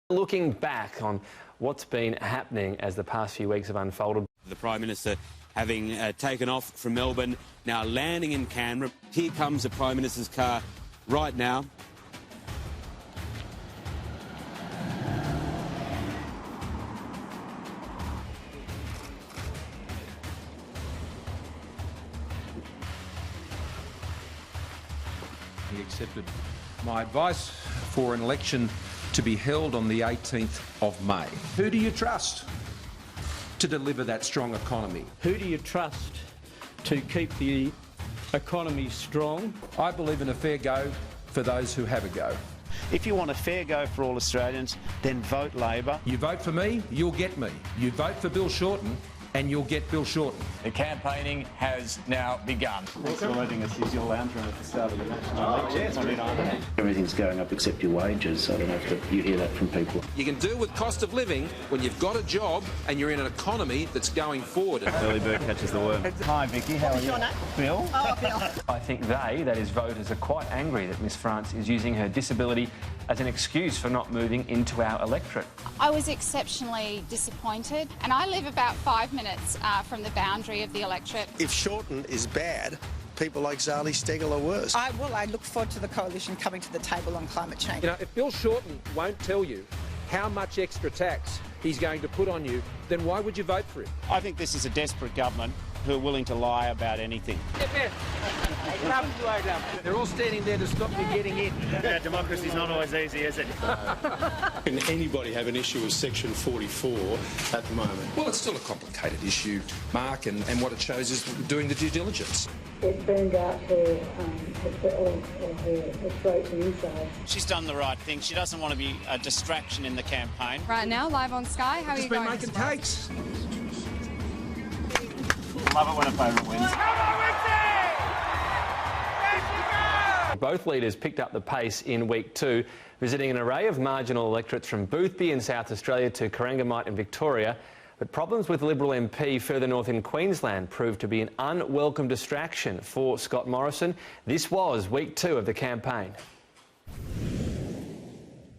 Looking back on what's been happening as the past few weeks have unfolded. The Prime Minister having taken off from Melbourne, now landing in Canberra. Here comes the Prime Minister's car right now. He accepted my advice for an election to be held on the 18th of May. Who do you trust to deliver that strong economy? Who do you trust to keep the economy strong? I believe in a fair go for those who have a go. If you want a fair go for all Australians, then vote Labor. You vote for me, you'll get me. You vote for Bill Shorten, and you'll get Bill Shorten. The campaigning has now begun. Thanks for letting us use your lounge room at the start of the national election. Everything's going up except your wages. I don't know if you hear that from people. You can deal with cost of living when you've got a job and you're in an economy that's going forward. Early bird catches the worm. Hi Vicky, how are you? Bill? Oh, Bill. I think they, that is voters, are quite angry that Miss France is using her disability as an excuse for not moving into our electorate. I was exceptionally disappointed, and I live about 5 minutes from the boundary of the electorate. If Shorten is bad, people like Zali Steggall are worse. I look forward to the coalition coming to the table on climate change. You know, if Bill Shorten won't tell you how much extra tax he's going to put on you, then why would you vote for him? I think this is a desperate government who are willing to lie about anything. They're all standing there to stop you getting in. Yeah, democracy's not always easy, is it? Can anybody have an issue with Section 44 at the moment? Well, it's still a complicated issue, Mark, and what it shows is doing the due diligence. It burned out her throat and inside. She's done the right thing. She doesn't want to be a distraction in the campaign. Right now, live on Sky, how are you going? Just been making cakes. Love it when a favourite wins. Both leaders picked up the pace in week 2, visiting an array of marginal electorates from Boothby in South Australia to Corangamite in Victoria. But problems with Liberal MP further north in Queensland proved to be an unwelcome distraction for Scott Morrison. This was week 2 of the campaign.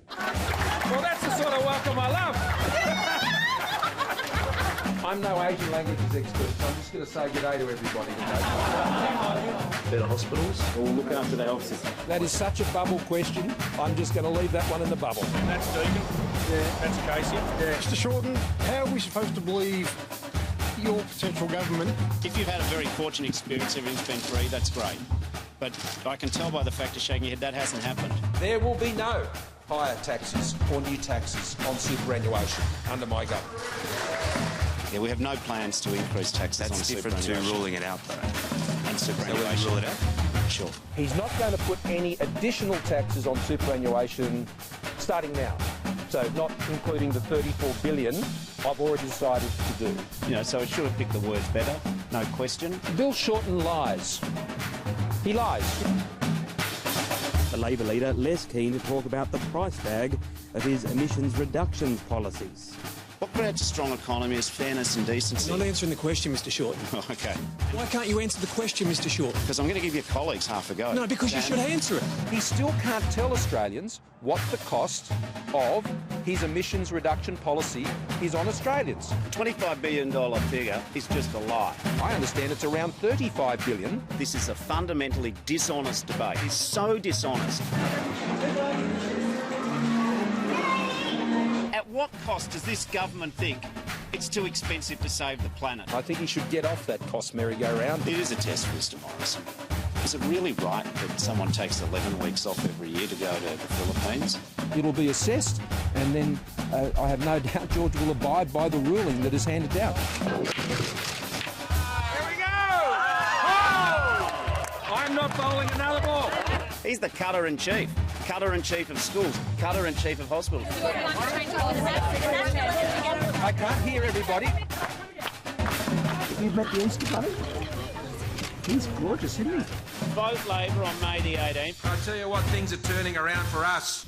Well, that's the sort of welcome I love. I'm no Asian languages expert, so I'm just going to say good day to everybody today. Better hospitals? We'll look after the health system. That is such a bubble question. I'm just going to leave that one in the bubble. That's Deegan. Yeah. That's Casey. Yeah. Mr Shorten, how are we supposed to believe your potential government? If you've had a very fortunate experience, everything's been free, that's great. But I can tell by the fact of shaking your head that hasn't happened. There will be no higher taxes or new taxes on superannuation under my government. Yeah, we have no plans to increase taxes on Different to superannuation. ruling it out, though. And superannuation. Rule it out? Sure. He's not going to put any additional taxes on superannuation starting now. So not including the $34 billion I've already decided to do. You know, so it should have picked the words better, no question. Bill Shorten lies. He lies. The Labor leader less keen to talk about the price tag of his emissions reductions policies. What creates a strong economy is fairness and decency. Not answering the question, Mr Shorten. Okay. Why can't you answer the question, Mr Shorten? Because I'm going to give your colleagues half a go. No, because you should answer it. He still can't tell Australians what the cost of his emissions reduction policy is on Australians. The $25 billion figure is just a lie. I understand it's around $35 billion. This is a fundamentally dishonest debate. It's so dishonest. At what cost does this government think it's too expensive to save the planet? I think he should get off that cost merry-go-round. It is a test for Mr Morrison. Is it really right that someone takes 11 weeks off every year to go to the Philippines? It'll be assessed, and then I have no doubt George will abide by the ruling that is handed down. Here we go! Oh! I'm not bowling another ball. He's the cutter-in-chief. Cutter-in-chief of schools. Cutter-in-chief of hospitals. I can't hear everybody. You've met the Easter Bunny? He's gorgeous, isn't he? Vote Labor on May the 18th. I tell you what, things are turning around for us.